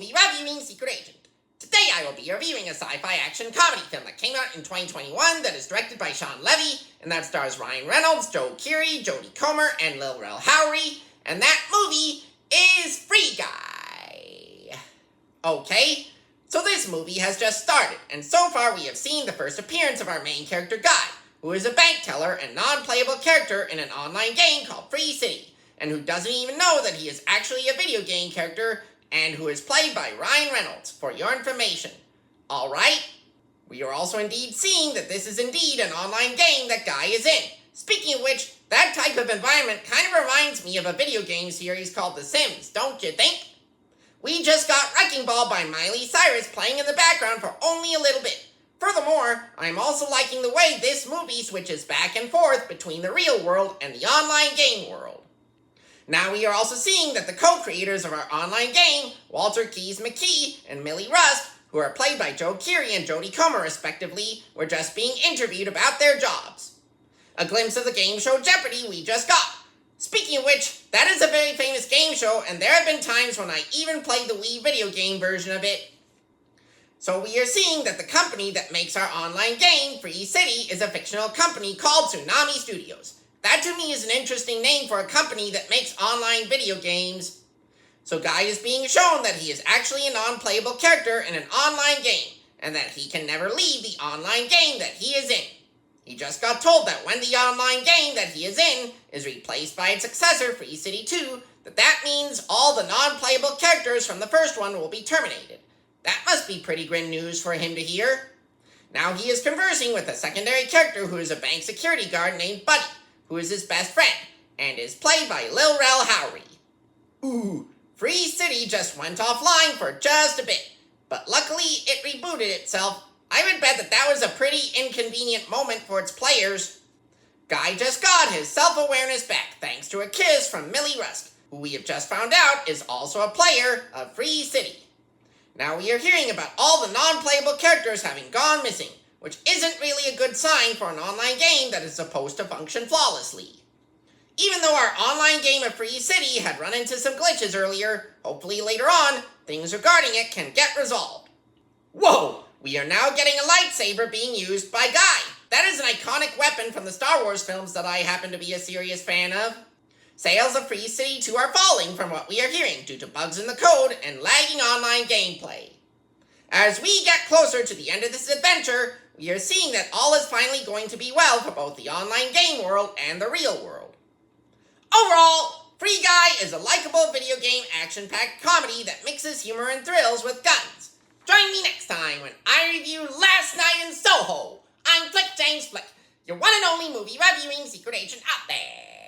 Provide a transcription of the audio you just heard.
movie reviewing Secret Agent. Today I will be reviewing a sci-fi action comedy film that came out in 2021 that is directed by Shawn Levy and that stars Ryan Reynolds, Keery, Jodie Comer, and Lil Rel Howery, and that movie is Free Guy. Okay, so this movie has just started, and so far we have seen the first appearance of our main character Guy, who is a bank teller and non-playable character in an online game called Free City, and who doesn't even know that he is actually a video game character and who is played by Ryan Reynolds, for your information. Alright? We are also indeed seeing that this is indeed an online game that Guy is in. Speaking of which, that type of environment kind of reminds me of a video game series called The Sims, don't you think? We just got Wrecking Ball by Miley Cyrus playing in the background for only a little bit. Furthermore, I'm also liking the way this movie switches back and forth between the real world and the online game world. Now we are also seeing that the co-creators of our online game, Walter Keys McKey and Millie Rusk, who are played by Keery and Jodie Comer respectively, were just being interviewed about their jobs. A glimpse of the game show Jeopardy we just got. Speaking of which, that is a very famous game show, and there have been times when I even played the Wii video game version of it. So we are seeing that the company that makes our online game, Free City, is a fictional company called Tsunami Studios. That to me is an interesting name for a company that makes online video games. So Guy is being shown that he is actually a non-playable character in an online game, and that he can never leave the online game that he is in. He just got told that when the online game that he is in is replaced by its successor, Free City 2, that means all the non-playable characters from the first one will be terminated. That must be pretty grim news for him to hear. Now he is conversing with a secondary character who is a bank security guard named Buddy, who is his best friend, and is played by Lil Rel Howery. Ooh, Free City just went offline for just a bit, but luckily it rebooted itself. I would bet that was a pretty inconvenient moment for its players. Guy just got his self-awareness back thanks to a kiss from Millie Rusk, who we have just found out is also a player of Free City. Now we are hearing about all the non-playable characters having gone missing, which isn't really a good sign for an online game that is supposed to function flawlessly. Even though our online game of Free City had run into some glitches earlier, hopefully later on, things regarding it can get resolved. Whoa! We are now getting a lightsaber being used by Guy. That is an iconic weapon from the Star Wars films that I happen to be a serious fan of. Sales of Free City 2 are falling from what we are hearing due to bugs in the code and lagging online gameplay. As we get closer to the end of this adventure, we are seeing that all is finally going to be well for both the online game world and the real world. Overall, Free Guy is a likable video game action-packed comedy that mixes humor and thrills with guns. Join me next time when I review Last Night in Soho. I'm Flick James Flick, your one and only movie reviewing secret agent out there.